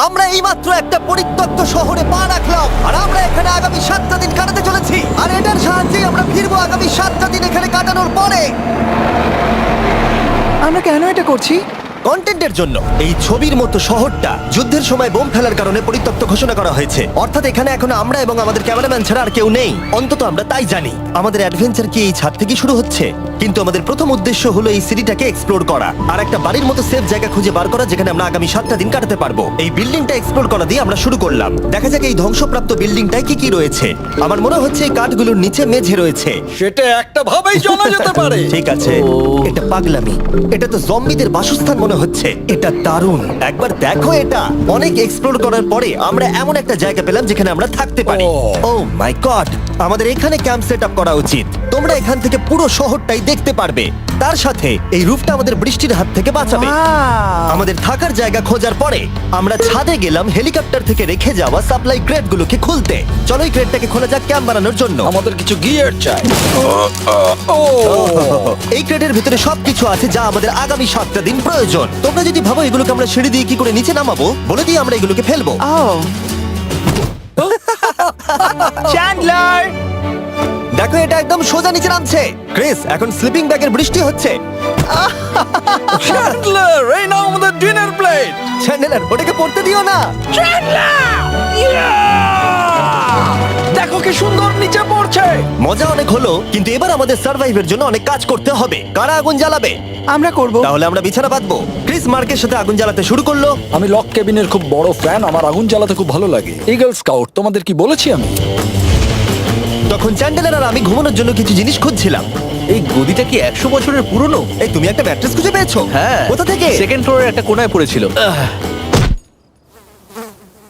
আমরা এইমাত্র একটা পরিত্যক্ত শহরে পা রাখলাম, আর আমরা এখানে আগামী 7টা দিন কাটাতে চলেছি। আর এটার সাহায্যে আমরা ফিরবো আগামী 7টা দিন এখানে কাটানোর পরে। আমরা কেন এটা করছি? কন্টেন্টের জন্য। এই ছবির মতো শহরটা যুদ্ধের সময় বোম ফেলার কারণে পরিত্যক্ত ঘোষণা করা হয়েছে। অর্থাৎ এখানে এখন আমরা এবং আমাদের ক্যামেরাম্যান ছাড়া আর কেউ নেই, অন্তত আমরা তাই জানি। আমাদের অ্যাডভেঞ্চার কি এই ছাদ থেকে শুরু হচ্ছে? কিন্তু আমাদের প্রথম উদ্দেশ্য হলো এই সিটিটাকে এক্সপ্লোর করা, আর একটা বাড়ির মতো সেফ জায়গা খুঁজে বার করা যেখানে আমরা আগামী 7টা দিন কাটাতে পারবো। এই বিল্ডিংটা এক্সপ্লোর করা দিয়ে আমরা শুরু করলাম। দেখা যাক এই ধ্বংসপ্রাপ্ত বিল্ডিংটায় কি কি রয়েছে। আমার মনে হচ্ছে এই কাঠগুলোর নিচে মেঝে রয়েছে। সেটা একটা ভাবেই জানা যেতে পারে। ঠিক আছে, এটা পাগলামি। এটা তো জম্বিদের বাসস্থান মনে হচ্ছে। এটা দারুণ, একবার দেখো এটা। অনেক এক্সপ্লোর করার পরে আমরা এমন একটা জায়গা পেলাম যেখানে আমরা থাকতে পারি। ও মাই গড, আমাদের এখানে ক্যাম্প সেট আপ করা উচিত। তোমরা এখান থেকে পুরো শহরটাই দেখতে পারবে। তার সাথে এই রুফটা আমাদের বৃষ্টির হাত থেকে বাঁচাবে। Wow! আমাদের থাকার জায়গা খোঁজার পরে আমরা ছাদে গেলাম হেলিকপ্টার থেকে রেখে যাওয়া সাপ্লাই ক্রেটগুলোকে খুলতে। চলো এই ক্রেটটাকে খোলা যাক ক্যাম্প বানানোর জন্য। আমাদের কিছু গিয়ার চাই। এই ক্রেটের ভিতরে সবকিছু আছে যা আমাদের আগামী 7টা দিন প্রয়োজন। তোমরা যদি ভাবো এগুলোকে আমরা সিঁড়ি দিয়ে কি করে নিচে নামাবো, বলে দিয়ে আমরা এগুলোকে ফেলবো। Oh! চ্যান্ডলার! দেখো এটা একদম সোজা নিচে নামছে। ক্রিস, এখন স্লিপিং ব্যাগের বৃষ্টি হচ্ছে। চ্যান্ডলার, এই নাও আমাদের ডিনার প্লেট। চ্যান্ডেলার, ওটাকে পড়তে দিও না। দেখো কি সুন্দর নিচে পড়ছে। মজা অনেক হলো, কিন্তু এবার আমাদের সার্ভাইভের জন্য অনেক কাজ করতে হবে। কারা আগুন জ্বালাবে? আমরা করব। তাহলে আমরা বিছানা বাঁধবো। ক্রিস মার্কের সাথে আগুন জ্বালাতে শুরু করলো। আমি লক কেবিনের খুব বড় ফ্যান, আমার আগুন জ্বালাতে খুব ভালো লাগে। ইগল স্কাউট, তোমাদের কি বলেছি আমি? তখন চ্যান্ডেলার আর আমি ঘুমানোর জন্য কিছু জিনিস খুঁজছিলাম। এই গদিটা কি 100 বছরের পুরনো? এই, তুমি একটা ম্যাট্রেস খুঁজে পেয়েছো? হ্যাঁ। কোথা থেকে? সেকেন্ড ফ্লোরের একটা কোণায় পড়েছিল।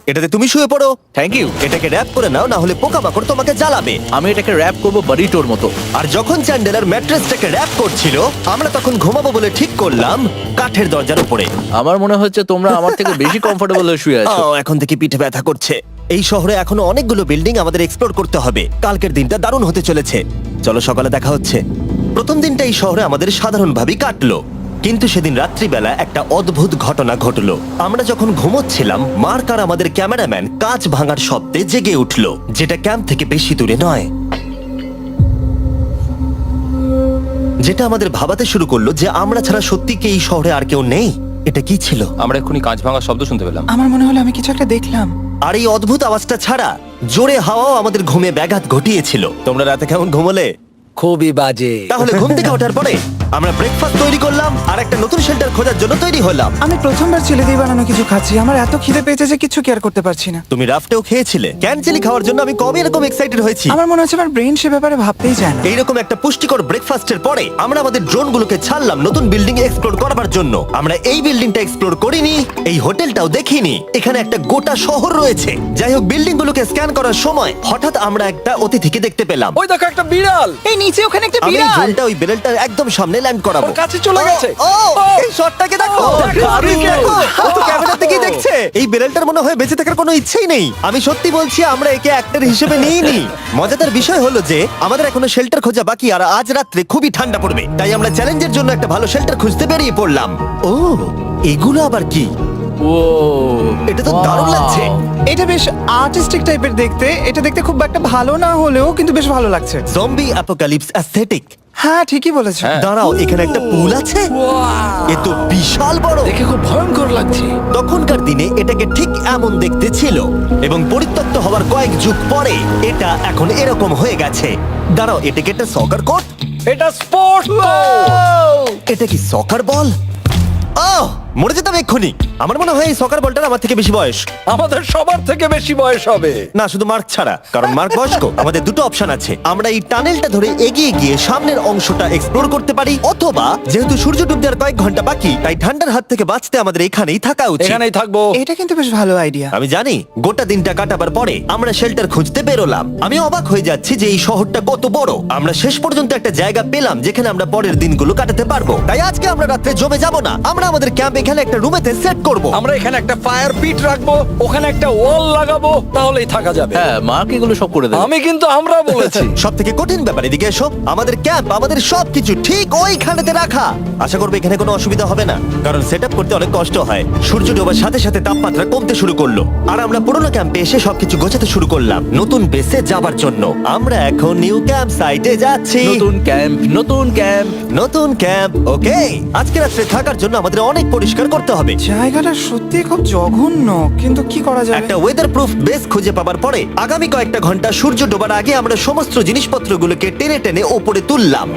এটাতে তুমি শুয়ে পড়ো। Thank you. এটাকে র‍্যাপ করে নাও, না হলে পোকামাকড় তোমাকে জ্বালাবে। আমি এটাকে র‍্যাপ করব বারিটোর মতো। আর যখন চ্যান্ডেলার ম্যাট্রেসটাকে র‍্যাপ করছিল, আমরা তখন ঘুমাবো বলে ঠিক করলাম কাঠের দরজার উপরে। আমার মনে হচ্ছে তোমরা আমার থেকে বেশি কমফোর্টেবল হয়ে শুয়ে আছো। এখন থেকে পিঠে ব্যথা করছে। এই শহরে এখনো অনেকগুলো বিল্ডিং আমাদের এক্সপ্লোর করতে হবে। কালকের দিনটা দারুণ হতে চলেছে। চলো সকালে দেখা হচ্ছে। প্রথম দিনটা এই শহরে আমাদের সাধারণভাবেই কাটলো, কিন্তু সেদিন রাত্রিবেলা একটা অদ্ভুত ঘটনা ঘটলো। আমরা যখন ঘুমোচ্ছিলাম, মার্ক আর আমাদের ক্যামেরাম্যান কাঁচ ভাঙার শব্দে জেগে উঠলো, যেটা ক্যাম্প থেকে বেশি দূরে নয়। যেটা আমাদের ভাবাতে শুরু করলো যে আমরা ছাড়া সত্যি কি এই শহরে আর কেউ নেই। এটা কি ছিল? আমরা এক্ষুনি কাঁচ ভাঙার শব্দ শুনতে পেলাম। আমার মনে হলো আমি কিছু একটা দেখলাম। আর এই অদ্ভুত আওয়াজটা ছাড়া জোরে হাওয়াও আমাদের ঘুমে ব্যাঘাত ঘটিয়েছিল। তোমরা রাতে কেমন ঘুমোলে? খুবই বাজে। তাহলে ঘুম থেকে ওঠার পরে আমরা ব্রেকফাস্ট তৈরি করলাম আর একটা নতুন শেল্টার খোঁজার জন্য তৈরি হলাম। আমি প্রথমবার ছেলে দিয়ে বানানো কিছু খাচ্ছি। আমার এত খিদে পেয়েছে যে কিছু কেয়ার করতে পারছি না। তুমি রাফটেও খেয়েছিলে। ক্যানচেলি খাওয়ার জন্য আমি কবে এরকম এক্সাইটেড হয়েছি। আমার মনে হচ্ছে আমার ব্রেন সে ব্যাপারে ভাবতেই চায় না। এইরকম একটা পুষ্টিকর ব্রেকফাস্টের পরে আমরা আমাদের ড্রোনগুলোকে ছাড়লাম নতুন বিল্ডিং এক্সপ্লোর করার জন্য। আমরা এই বিল্ডিংটা এক্সপ্লোর করিনি, এই হোটেলটাও দেখিনি। এখানে একটা গোটা শহর রয়েছে। যাই হোক, বিল্ডিংগুলোকে স্ক্যান করার সময় হঠাৎ আমরা একটা অতিথিকে দেখতে পেলাম। ওই দেখো একটা বিড়াল। এই নিচে ওখানে একটা আমি এই বিড়াল। ড্রোনটা ওই বেলটার একদম সামনে ল্যান্ড করাবো। ওর কাছে চলে গেছে। ও, এই শটটাকে দেখো। দারুণ। দেখো, ও তো ক্যামেরা থেকেই দেখছে। এই বেলটার মনে হয় বেঁচে থাকার কোনো ইচ্ছেই নেই। আমি সত্যি বলছি, আমরা একে অ্যাক্টর হিসেবে নিইনি। মজাদার বিষয় হলো যে আমাদের এখনো শেল্টার খোঁজা বাকি, আর আজ রাত্রে খুবই ঠান্ডা পড়বে। তাই আমরা চ্যালেঞ্জের জন্য একটা ভালো শেল্টার খুঁজতে বেরিয়ে পড়লাম। ও, এগুলো আবার কি? ও, এটা তো দারুণ লাগছে। এটা বেশ আর্টিস্টিক টাইপের দেখতে। এটা দেখতে খুব একটা ভালো না হলেও কিন্তু বেশ ভালো লাগছে। Zombie apocalypse aesthetic. হ্যাঁ, ঠিকই বলেছো। দাঁড়াও, এখানে একটা পুল আছে। এ তো বিশাল বড়। দেখে খুব ভয়ঙ্কর লাগছে। তখনকার দিনে এটাকে ঠিক এমন দেখতে ছিল, এবং পরিত্যক্ত হওয়ার কয়েক যুগ পরে এটা এখন এরকম হয়ে গেছে। দাঁড়াও, এটাকে একটা সকার কোর্ট? এটা স্পোর্টস তো। এটা কি সকার বল? আহ, মরে যেতাম এক্ষুনি। আমার মনে হয় এই সকার বলটার আমার থেকে বেশি বয়স। আমাদের সবার থেকে বেশি বয়স হবে। না, শুধু মার্ক ছাড়া, কারণ মার্ক বয়স্ক। আমাদের দুটো অপশন আছে। আমরা এই টানেলটা ধরে এগিয়ে গিয়ে সামনের অংশটা এক্সপ্লোর করতে পারি, অথবা যেহেতু সূর্য ডুবতে আর কয়েক ঘন্টা বাকি, তাই ঠান্ডার হাত থেকে বাঁচতে আমাদের এখানেই থাকা উচিত। এখানেই থাকবো। এটা কিন্তু বেশ ভালো আইডিয়া। আমি জানি। গোটা দিনটা কাটাবার পরে আমরা শেল্টার খুঁজতে বেরোলাম। আমি অবাক হয়ে যাচ্ছি যে এই শহরটা কত বড়। আমরা শেষ পর্যন্ত একটা জায়গা পেলাম যেখানে আমরা পরের দিনগুলো কাটাতে পারবো। তাই আজকে আমরা রাত্রে জমে যাব না। আমরা আমাদের ক্যাম্প এখানে একটা রুমেতে সেট করব। আমরা এখানে একটা ফায়ার পিট রাখবো, ওখানে একটা ওয়াল লাগাবো, তাহলেই থাকা যাবে। হ্যাঁ মার্ক এগুলো সব করে দেবে। আমি কিন্তু আমরা বলেছি। সব থেকে কঠিন ব্যাপার, এদিকে এসো। আমাদের ক্যাম্প, আমাদের সবকিছু ঠিক ওইখানেতে রাখা। আশা করবো এখানে কোনো অসুবিধা হবে না, কারণ সেট করতে অনেক কষ্ট হয়। সূর্য ডোবার সাথে সাথে তাপমাত্রা কমতে শুরু করলো, আর আমরা পুরোনো ক্যাম্পে এসে সবকিছু গোছাতে শুরু করলাম নতুন বেসে যাবার জন্য। আমরা এখন নিউ ক্যাম্প সাইটে যাচ্ছি। নতুন ক্যাম্প, নতুন ক্যাম্প। নতুন ক্যাম্প, ওকে। আজকে রাত্রে থাকার জন্য আমাদের অনেক পরিষ্কার করতে হবে। জায়গাটা সত্যি খুব জঘন্য, কিন্তু কি করা যাবে? একটা ওয়েদার প্রুফ বেস খুঁজে পাবার পরে আগামী কয়েকটা ঘন্টা সূর্য ডোবার আগে আমরা সমস্ত জিনিসপত্রগুলোকে টেনে টেনে ওপরে তুললাম।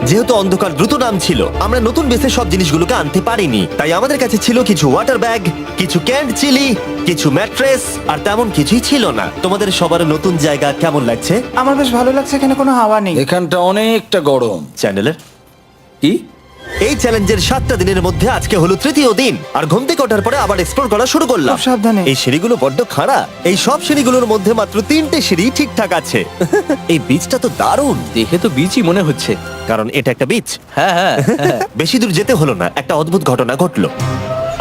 যেহেতু অন্ধকার দ্রুত নামছিল, আমরা নতুন বেসে সব জিনিসগুলোকে আনতে পারিনি, তাই আমাদের কাছে ছিল কিছু ওয়াটার ব্যাগ, কিছু ক্যান্ড চিলি, কিছু ম্যাট্রেস, আর তেমন কিছুই ছিল না। তোমাদের সবার নতুন জায়গা কেমন লাগছে? আমার বেশ ভালো লাগছে, এখানে কোনো হাওয়া নেই। এখানটা অনেকটা গরম। চ্যানেলের কি? এই চ্যালেঞ্জের 7টা দিনের মধ্যে আজকে হলো তৃতীয় দিন, আর ঘুম থেকে ওঠার পরে আবার এক্সপ্লোর করা শুরু করলাম। খুব সাবধানে। এই সিঁড়িগুলো বড্ড খাড়া। এই সব সিঁড়িগুলোর মধ্যে মাত্র 3টে সিঁড়ি ঠিকঠাক আছে। এই বীজটা তো দারুণ, দেখে তো বিচই মনে হচ্ছে। কারণ এটা একটা বীজ। হ্যাঁ হ্যাঁ হ্যাঁ। বেশি দূর যেতে হলো না, একটা অদ্ভুত ঘটনা ঘটলো।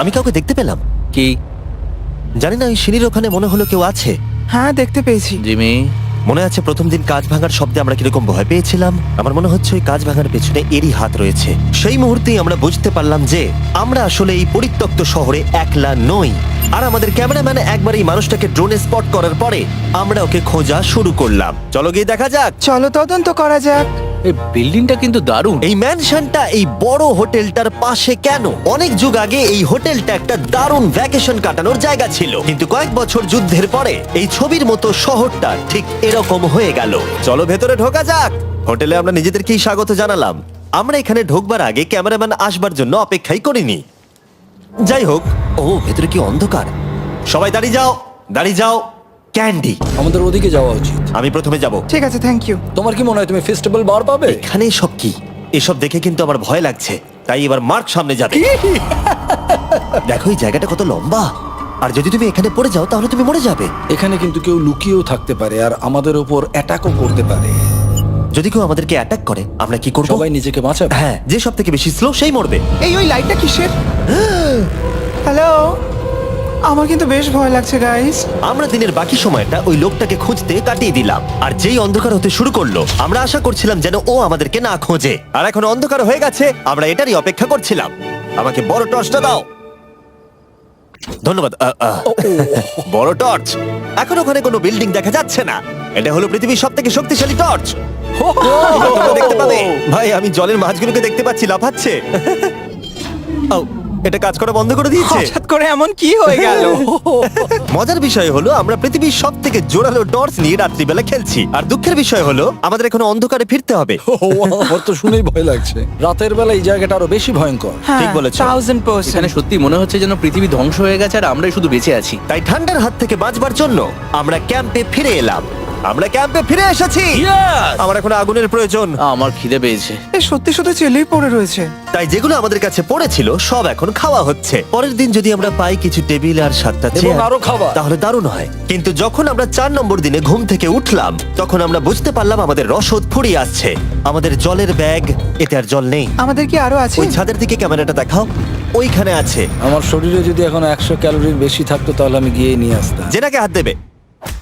আমি কাউকে দেখতে পেলাম, কি? জানি না, ওই সিঁড়ির ওখানে মনে হলো কেউ আছে। হ্যাঁ, দেখতে পেয়েছি। জিমি, মনে আছে প্রথম দিন কাঁচ ভাঙার শব্দে আমরা কিরকম ভয় পেয়েছিলাম? আমার মনে হচ্ছে ওই কাঁচ ভাঙার পেছনে এরই হাত রয়েছে। সেই মুহূর্তেই আমরা বুঝতে পারলাম যে আমরা আসলে এই পরিত্যক্ত শহরে একলা নই। আর আমাদের ক্যামেরাম্যান একবার এই মানুষটাকে ড্রোনে স্পট করার পরে আমরা ওকে খোঁজা শুরু করলাম। চলো গিয়ে দেখা যাক। চলো তদন্ত করা যাক। এই বিল্ডিংটা কিন্তু দারুণ। এই ম্যানশনটা এই বড় হোটেলটার পাশে কেন? অনেক যুগ আগে এই হোটেলটা একটা দারুণ ভ্যাকেশন কাটানোর জায়গা ছিল, কিন্তু কয়েক বছর যুদ্ধের পরে এই ছবির মতো শহরটা ঠিক এরকম হয়ে গেল। চলো ভেতরে ঢোকা যাক। হোটেলে আমরা নিজেদেরকেই স্বাগত জানালাম। আমরা এখানে ঢোকবার আগে ক্যামেরাম্যান আসবার জন্য অপেক্ষাই করিনি। যাই হোক, ও ভেতরে কি অন্ধকার। সবাই দাঁড়িয়ে যাও, দাঁড়িয়ে যাও। ক্যান্ডি, আমাদের ওদিকে যাওয়া উচিত। আমি প্রথমে যাব। ঠিক আছে, থ্যাংক ইউ। তোমার কি মনে হয় তুমি ফেস্টিভ্যাল বার পাবে? এখানে সব কি? এসব দেখে কিন্তু আমার ভয় লাগছে, তাই এবার মার্ক সামনে যাবে। দেখো এই জায়গাটা কত লম্বা, আর যদি তুমি এখানে পড়ে যাও তাহলে তুমি মরে যাবে। এখানে কিন্তু কেউ লুকিয়েও থাকতে পারে আর আমাদের উপর অ্যাটাকও করতে পারে। যদি কেউ আমাদেরকে অ্যাটাক করে আমরা কি করব? সবাই নিজেকে বাঁচাবে। হ্যাঁ, যে সব থেকে বেশি স্লো সেই মরবে। ওই লাইটটা কিসের? হ্যালো, আমার কিন্তু বেশ ভয় লাগছে গাইস। আমরা দিনের বাকি সময়টা ওই লোকটাকে খুঁজতে কাটিয়ে দিলাম, আর যেই অন্ধকার হতে শুরু করলো আমরা আশা করছিলাম যেন ও আমাদেরকে না খোঁজে। আর এখন অন্ধকার হয়ে গেছে, আমরা এটারই অপেক্ষা করছিলাম। আমাকে বড় টর্চটা দাও। ধন্যবাদ। বড় টর্চ। এখন ওখানে কোনো বিল্ডিং দেখা যাচ্ছে না। এটা হলো পৃথিবীর সব থেকে শক্তিশালী টর্চ। তোমরা দেখতে পাবে। ভাই, আমি জলের মাছগুলোকে দেখতে পাচ্ছি লাফাচ্ছে। ও, এটা কাজ করা বন্ধ করে দিয়েছে। হঠাৎ করে এমন কি হয়ে গেল? মজার বিষয় হলো আমরা পৃথিবীর সব থেকে জোরালো টর্চ নিয়ে রাত্রিবেলা খেলছি, আর দুঃখের বিষয় হলো আমাদের এখন অন্ধকারে ফিরতে হবে। আমার তো শুনেই ভয় লাগছে। রাতের বেলা এই জায়গাটা আরো বেশি ভয়ঙ্কর। হ্যাঁ, ঠিক বলেছো। 1000%। এখানে সত্যি মনে হচ্ছে যেন পৃথিবী ধ্বংস হয়ে গেছে আর আমরাই শুধু বেঁচে আছি। তাই ঠান্ডার হাত থেকে বাঁচবার জন্য আমরা ক্যাম্পে ফিরে এলাম। আমরা ক্যাম্পে ফিরে এসেছি। আমার এখন আগুনের প্রয়োজন। আমার খিদে পেয়েছে। সত্যি সত্যি চেলেই পড়ে রয়েছে। তাই যেগুলো আমাদের কাছে পড়েছিল সব এখন খাওয়া হচ্ছে। পরের দিন যদি আমরা পাই কিছু টেবিল আর 7টা এবং চেয়ার আরো খাবার। তাহলে দারুণ হয়। কিন্তু যখন আমরা 4 নম্বর দিনে ঘুম থেকে উঠলাম তখন আমরা বুঝতে পারলাম আমাদের রসদ ফুরিয়ে আসছে। আমাদের জলের ব্যাগ, এতে আর জল নেই। আমাদের কি আরো আছে? ওই ছাদের দিকে ক্যামেরাটা দেখাও, ওইখানে আছে। আমার শরীরে যদি এখন 100 ক্যালোরির বেশি থাকতো তাহলে আমি গিয়ে নিয়ে আসতাম। জেনাকে হাত দেবে।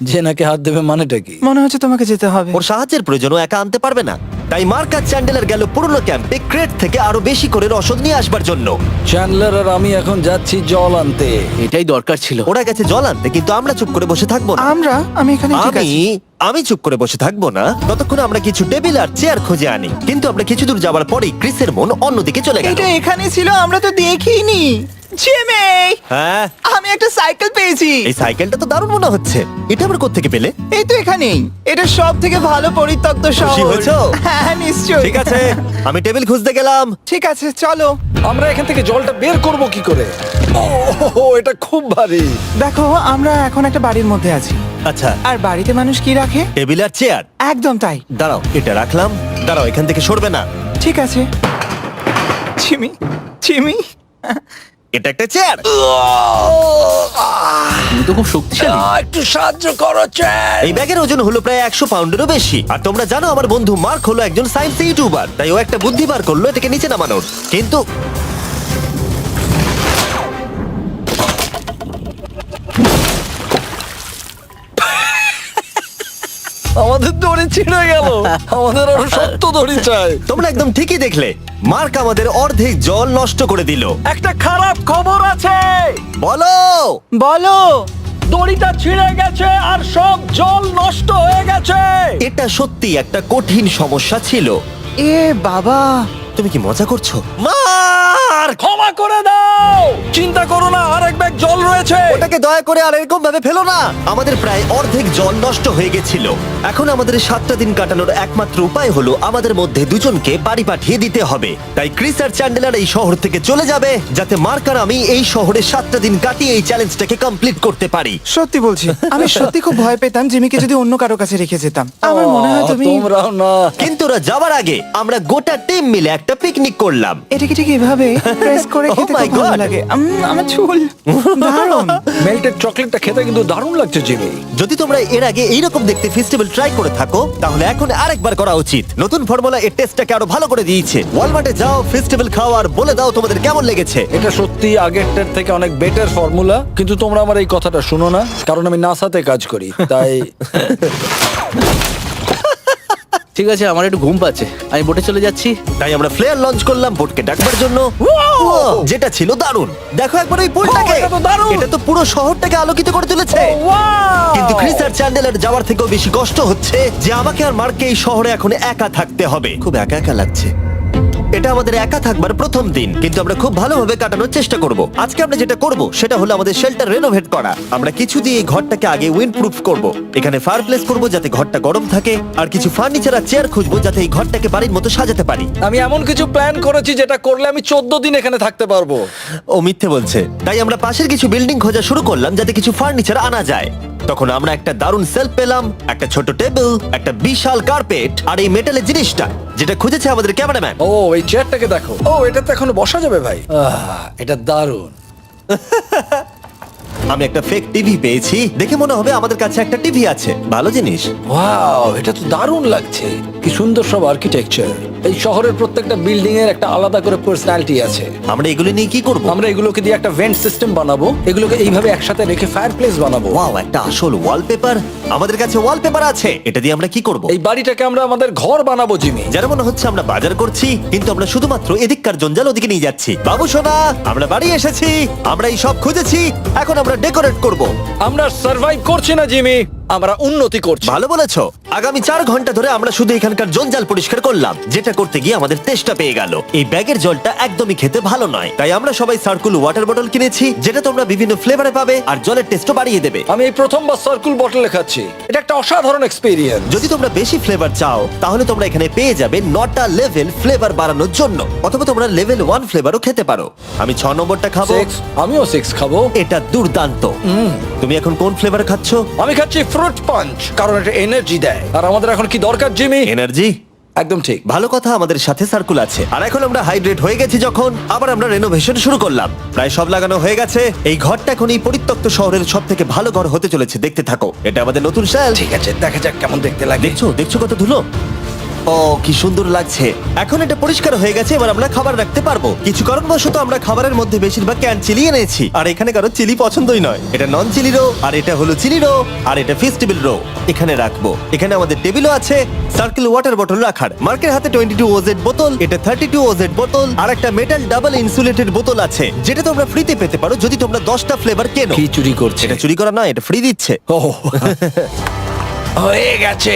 যে নাকি হাত দেবে মানেটা কি? মনে হচ্ছে তোমাকে যেতে হবে। ওর সাহায্যের প্রয়োজন, ও একা আনতে পারবে না। তাই মার্ক আর চ্যান্ডেলার গেল পুরনো ক্যাম্পে ক্রেট থেকে আরো বেশি করে রসদ নিয়ে আসবার জন্য। চ্যান্ডলার আর আমি এখন যাচ্ছি জল আনতে। এটাই দরকার ছিল। ওরা গেছে জল আনতে, কিন্তু আমরা চুপ করে বসে থাকবো না। আমি এখানে ঠিক আমি আছি। আমি চুপ করে বসে থাকবো না ততক্ষণ আমরা কিছু টেবিল আর চেয়ার খুঁজে আনি। কিন্তু আমরা কিছু দূর যাবার পরেই ক্রিসের মন অন্যদিকে চলে গেল। এটা এখানে ছিল, আমরা তো দেখিনি। জিমি, হ্যাঁ, আমি একটা সাইকেল পেয়েছি। এই সাইকেলটা তো দারুণ মনে হচ্ছে। এটা আবার কোত্থেকে পেলে? এই তো এখানেই। এটা সব থেকে ভালো পরিত্যক্ত খুশি শহর। হয়েছো? হ্যাঁ, নিশ্চয়ই। ঠিক আছে, আমি টেবিল খুঁজতে গেলাম। ঠিক আছে, চলো। আমরা এখান থেকে জলটা বের করব কি করে? ও, এটা খুব ভারী। দেখো, আমরা এখন একটা বাড়ির মধ্যে আছি। আচ্ছা, আর বাড়িতে মানুষ কি রাখে? টেবিল আর চেয়ার। একদম তাই। দাঁড়াও, এটা রাখলাম। দাঁড়াও, এখান থেকে সরবে না। ঠিক আছে। চিমি, চিমি, এটা একটা চেয়ার। তুমি তো খুব শক্তিশালী। একটু সাহায্য করো চ্যান। এই ব্যাগের ওজন হলো প্রায় 100 পাউন্ডেরও বেশি। আর তোমরা জানো আমার বন্ধু মার্ক হলো একজন সায়েন্স ইউটিউবার, তাই ও একটা বুদ্ধি বার করলো এটাকে নিচে নামানোর। কিন্তু আমাদের দড়ি ছিঁড়ে গেল। আমাদের আরো শক্ত দড়ি চাই। তোমরা একদম ঠিকই দেখলে, মার্ক আমাদের অর্ধেক জল নষ্ট করে দিল। একটা খারাপ খবর আছে, বলো। বলো। দড়িটা ছিঁড়ে গেছে আর সব জল নষ্ট হয়ে গেছে। এটা সত্যি একটা কঠিন সমস্যা ছিল। এ বাবা, তুমি কি মজা করছো? মার্ক, ক্ষমা করে দাও। চিন্তা করো না, আরেক ব্যাগ জল রয়েছে। ওটাকে দয়া করে আর এরকম ভাবে ফেলো না। আমাদের প্রায় অর্ধেক জল নষ্ট হয়ে গেছিল। এখন আমাদের 7টা দিন কাটানোর একমাত্র উপায় হলো আমাদের মধ্যে দুজনকে বাড়ি পাঠিয়ে দিতে হবে। তাই ক্রিস আর চ্যান্ডেলার এই শহর থেকে চলে যাবে, যাতে মার্ক আর আমি এই শহরে 7টা দিন কাটিয়ে এই চ্যালেঞ্জটাকে কমপ্লিট করতে পারি। সত্যি বলছি, আমি সত্যি খুব ভয় পেতাম জিমিকে যদি অন্য কারো কাছে রেখে যেতাম। আমার মনে হয় তুমি তোমরাও না। কিন্তু ওরা যাওয়ার আগে আমরা গোটা টিম মিলে একটা পিকনিক করলাম। এটাকে ঠিক এভাবে প্রেস করে Oh খেতে my খুব ভালো God! লাগে। আমার চুল দারুণ। মেল্টেড চকলেটটা খেতে কিন্তু দারুণ লাগছে জিমি। যদি তোমরা এর আগে এইরকম দেখতে ফেস্টিভ্যাল ট্রাই করে থাকো, তাহলে এখন আরেকবার করা উচিত। নতুন ফর্মুলা এর টেস্টটাকে আরো ভালো করে দিয়েছে। ওয়ালমার্টে যাও, ফেস্টিভ্যাল খাও আর বলে দাও তোমাদের কেমন লেগেছে। এটা সত্যি আগেরটার থেকে অনেক বেটার ফর্মুলা, কিন্তু তোমরা আমার এই কথাটা শুনো না, কারণ আমি নাসাতে কাজ করি, তাই ঠিক আছে, আমার একটু ঘুম পাচ্ছে, আমি বোটে চলে যাচ্ছি। তাই আমরা ফ্লেয়ার লঞ্চ করলাম বোটকে ডাকবার জন্য, যেটা ছিল দারুণ। দেখো একবার ওই পুলটাকে, এটা তো দারুণ! এটা তো পুরো শহরটাকে আলোকিত করে তুলেছে। কিন্তু ক্রিস আর চ্যান্ডেলার যাওয়ার থেকেও বেশি কষ্ট হচ্ছে যে আমাকে আর মার্ককে এই শহরে এখন একা থাকতে হবে। খুব একা একা লাগছে। এটা আমাদের একা থাকবার প্রথম দিন, কিন্তু আমরা খুব ভালোভাবে কাটানোর চেষ্টা করব। আজকে আমরা যেটা করব সেটা হলো আমাদের শেল্টার রেনোভেট করা। আমরা কিছু দিয়ে এই ঘরটাকে আগে উইন্ড প্রুফ করব। এখানে ফায়ারপ্লেস করব যাতে ঘরটা গরম থাকে, আর কিছু ফার্নিচার আর চেয়ার খুঁজবো যাতে এই ঘরটাকে বাড়ির মতো সাজাতে পারি। আমি এমন কিছু প্ল্যান করেছি যেটা করলে আমি 14 দিন এখানে থাকতে পারবো। ও মিথ্যে বলছে। তাই আমরা পাশের কিছু বিল্ডিং খোঁজা শুরু করলাম যাতে কিছু ফার্নিচার আনা যায়। তখন আমরা একটা দারুণ সেলফ পেলাম, একটা ছোট টেবিল, একটা বিশাল কার্পেট আর এই মেটালের জিনিসটা যেটা খুঁজেছে আমাদের ক্যামেরাম্যান। ও এই চেয়ারটাকে দেখো। ও এটাতে এখনো বসা যাবে ভাই। এটা দারুণ। আমি একটা ফেক টিভি পেয়েছি, দেখে মনে হবে আমাদের কাছে একটা টিভি আছে। ভালো জিনিস। ওয়াও, এটা তো দারুণ লাগছে। কি সুন্দর সব আর্কিটেকচার। এই শহরের প্রত্যেকটা বিল্ডিং এর একটা আলাদা করে পার্সোনালিটি আছে। আমরা এগুলো নিয়ে কি করব? আমরা এগুলোকে দিয়ে একটা ভেন্ট সিস্টেম বানাবো, এগুলোকে এইভাবে একসাথে রেখে ফায়ারপ্লেস বানাবো। ওয়াও, একটা আসল ওয়ালপেপার। আমাদের কাছে ওয়ালপেপার আছে। এটা দিয়ে আমরা কি করব? এই বাড়িটাকে আমরা আমাদের ঘর বানাবো জিমি। যারা মনে হচ্ছে আমরা বাজার করছি, কিন্তু আমরা শুধুমাত্র এদিককার জঞ্জাল ওদিকে নিয়ে যাচ্ছি। বাবু সোনা, আমরা বাড়ি এসেছি। আমরা এই সব খুঁজেছি, এখন আমরা ডেকোরেট করব। আমরা সার্ভাইভ করছি না জিমি, আমরা উন্নতি করছি। ভালো বলেছো। আগামী 4 ঘন্টা ধরে আমরা শুধু এখানকার জঞ্জাল পরিষ্কার করলাম, যেটা করতে গিয়ে আমাদের তেষ্টা পেয়ে গেল। এই ব্যাগের জলটা একদমই খেতে ভালো নয়, তাই আমরা সবাই সার্কুল ওয়াটার বটল কিনেছি, যেটা তোমরা বিভিন্ন ফ্লেভারে পাবে আর জলের টেস্টও বাড়িয়ে দেবে। আমি এই প্রথমবার সার্কুল বটলে খাচ্ছি, এটা একটা অসাধারণ এক্সপেরিয়েন্স। যদি তোমরা বেশি ফ্লেভার চাও, তাহলে তোমরা এখানে পেয়ে যাবে 9টা লেভেল ফ্লেভার বাড়ানোর জন্য, অথবা তোমরা লেভেল 1 ফ্লেভারও খেতে পারো। আমি 6 নম্বরটা খাবো। আমিও 6 খাবো। এটা দুর্দান্ত। তুমি এখন কোন ফ্লেভার খাচ্ছো? আমি খাচ্ছি ফ্রুট পাঞ্চ, কারণ এটা এনার্জি দেয়। আর আমাদের এখন কি দরকার জিমি? এনার্জি। একদম ঠিক। ভালো কথা, আমাদের সাথে সার্কুল আছে। আর এখন আমরা হাইড্রেট হয়ে গেছি যখন, আবার আমরা রেনোভেশন শুরু করলাম। প্রায় সব লাগানো হয়ে গেছে। এই ঘরটা এখন এই পরিত্যক্ত শহরের সব থেকে ভালো ঘর হতে চলেছে। দেখতে থাকো, এটা আমাদের নতুন স্টাইল। ঠিক আছে, দেখা যাক কেমন দেখতে লাগে। দেখছো কত ধুলো। ও কি সুন্দর লাগছে। এখন এটা পরিষ্কার হয়ে গেছে, এবার আমরা খাবার রাখতে পারবো। কিছু কারণবশত আমরা খাবারের মধ্যে বেশিরভাগ ক্যান চিলি এনেছি, আর এখানে কারো চিলি পছন্দই নয়। এটা নন চিলি রো, আর এটা হলো চিলি রো, আর এটা ফেস্টিভ্যাল রো। এখানে রাখবো। এখানে আমাদের টেবিলও আছে, সার্কেল ওয়াটার বটল রাখার। মার্কের হাতে 22 ওজেড বোতল, এটা 32 ওজেড বোতল, আর একটা মেটাল ডাবল ইনসুলেটেড বোতল আছে, যেটা তোমরা ফ্রিতে পেতে পারো যদি তোমরা 10টা ফ্লেভার কেনো। কি চুরি করছে? এটা চুরি করা নয়, এটা ফ্রি দিচ্ছে। হয়ে গেছে।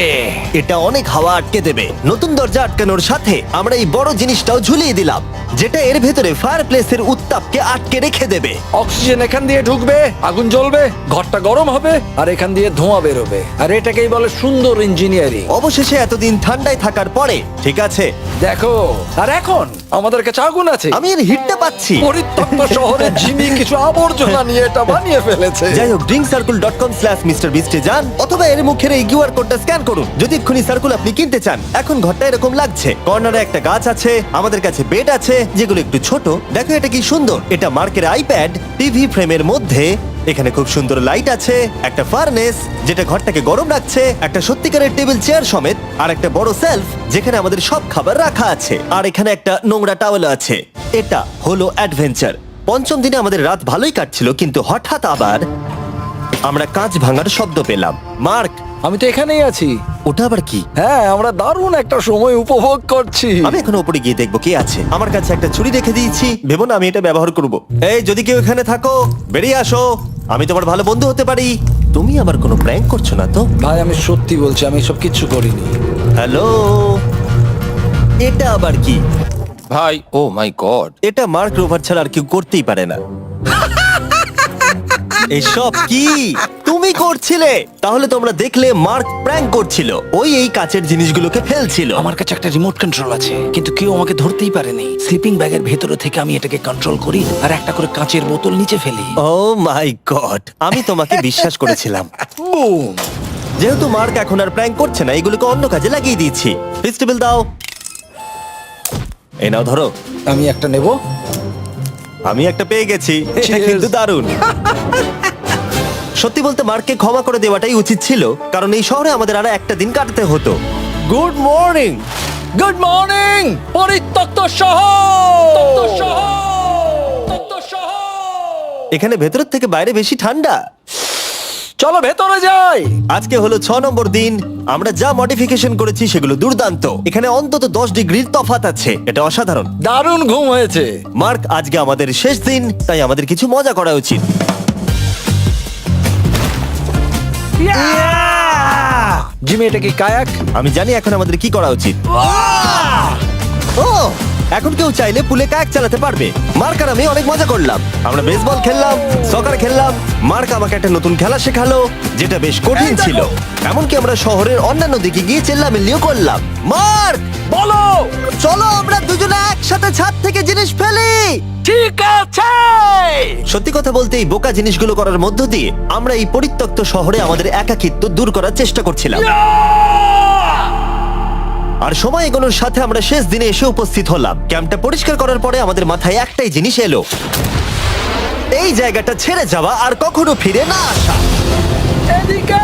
এটা অনেক হাওয়া আটকে দেবে। নতুন দরজা আটকানোর সাথে আমরা এই বড় জিনিসটাও ঝুলিয়ে দিলাম, যেটা এর ভেতরে ফায়ারপ্লেসের উত্তাপকে আটকে রেখে দেবে। অক্সিজেন এখান দিয়ে ঢুকবে, আগুন জ্বলবে, ঘরটা গরম হবে, আর এখান দিয়ে ধোঁয়া বেরোবে। আর এটাকেই বলে সুন্দর ইঞ্জিনিয়ারিং। অবশেষে এতদিন ঠান্ডায় থাকার পরে ঠিক আছে। দেখো, আর এখন আমাদের কাছে আগুন আছে। আমি এর হিটটা পাচ্ছি। পরিত্যক্ত শহরে জিমি কিছু আবর্জনা নিয়ে এটা বানিয়ে ফেলেছে। যাই হোক, drinkcircle.com/MrBeast এ যান অথবা এর মুখের এই কিউআর কোডটা স্ক্যান করুন যদি এক্ষুনি সার্কুল আপনি কিনতে চান। এখন ঘরটা এরকম লাগছে, কর্নারে একটা গাছ আছে, আমাদের কাছে বেড আছে যেগুলো একটু ছোট। দেখো এটা কি সুন্দর, এটা মার্কের আইপ্যাড টিভি ফ্রেমের মধ্যে। এখানে খুব সুন্দর লাইট আছে, একটা ফার্নেস যেটা ঘরটাকে গরম রাখছে, একটা সত্যিকারের টেবিল চেয়ার সমেত, আর একটা বড় সেলফ যেখানে আমাদের সব খাবার রাখা আছে, আর এখানে একটা নোংরা টাওয়েল আছে। এটা হলো অ্যাডভেঞ্চার। পঞ্চম দিনে আমাদের রাত ভালোই কাটছিল, কিন্তু হঠাৎ আবার আমরা কাঁচ ভাঙার শব্দ পেলাম। মার্ক, আমি তো এখানেই আছি। ওটা আবার কি? হ্যাঁ, আমরা দারুণ একটা সময় উপভোগ করছি। আমি এখন উপরে গিয়ে দেখবো কে আছে। আমার কাছে একটা ছুরি রেখে দিয়েছি, ভেবো না আমি এটা ব্যবহার করব। এই, যদি কেউ এখানে থাকো বেরিয়ে আসো, আমি তোমার ভালো বন্ধু হতে পারি। তুমি আমার কোনো প্র্যাঙ্ক করছো না তো? ভাই, আমি সত্যি বলছি, আমি সব কিচ্ছু করিনি। হ্যালো, এটা আবার কি? ভাই, ও মাই গড। এটা মার্ক রোভার ছাড়া আর কেউ করতেই পারে না। এসব কি তুমি করছিলে? তাহলে তোমরা দেখলে মার্ক প্র্যাঙ্ক করছিল। ওই এই কাচের জিনিসগুলোকে ফেলছিল। আমার কাছে একটা রিমোট কন্ট্রোল আছে, কিন্তু কেউ আমাকে ধরতেই পারেনি। স্লিপিং ব্যাগের ভেতরে থেকে আমি এটাকে কন্ট্রোল করি আর একটা করে কাঁচের বোতল নিচে ফেলি। ও মাই গড, আমি তোমাকে বিশ্বাস করেছিলাম। যেহেতু মার্ক এখন আর প্র্যাঙ্ক করছে না, এগুলোকে অন্য কাজে লাগিয়ে দিয়েছি। ফেস্টিভ্যাল দাও। এই নাও, ধরো। আমি একটা নেব। আমি একটা পেয়ে গেছি, এটা Cheers! কিন্তু দারুণ। সত্যি বলতে মার্ককে ক্ষমা করে দেওয়াটাই উচিত ছিল, কারণ এই শহরে আমাদের আর একটা দিন কাটাতে হতো। Good morning. গুড মর্নিং পরিত্যক্ত শহর। এখানে ভেতরের থেকে বাইরে বেশি ঠান্ডা। চলো ভেতরে যাই। আজকে হলো 6 নম্বর দিন। আমরা যা মডিফিকেশন করেছি সেগুলো দুর্দান্ত। এখানে অন্তত 10 ডিগ্রির তফাৎ আছে, এটা অসাধারণ। দারুণ ঘুম হয়েছে। মার্ক, আজকে আমাদের শেষ দিন, তাই আমাদের কিছু মজা করা উচিত। জিমি, এটা কি কায়াক? আমি জানি এখন আমাদের কি করা উচিত। ও, এখন কেউ চাইলে পুলে কায়াক চালাতে পারবে। মার্ক আর আমি অনেক মজা করলাম। আমরা বেসবল খেললাম, সকার খেললাম। মার্ক আমাকে একটা নতুন খেলা শেখালো, যেটা বেশ কঠিন ছিল। এমনকি আমরা শহরের অন্যান্য দিকে গিয়ে চেল্লামিল্লিও করলাম। মার্ক, বলো। চলো আমরা দুজনে একসাথে ছাদ থেকে জিনিস ফেলি। ঠিক আছে। সত্যি কথা বলতে, এই বোকা জিনিসগুলো করার মধ্য দিয়ে আমরা এই পরিত্যক্ত শহরে আমাদের একাকিত্ব দূর করার চেষ্টা করছিলাম। আর সময় এগোনোর সাথে আমরা শেষ দিনে এসে উপস্থিত হলাম। ক্যাম্পটা পরিষ্কার করার পরে আমাদের মাথায় একটাই জিনিস এলো, এই জায়গাটা ছেড়ে যাওয়া আর কখনো ফিরে না আসা। এদিকে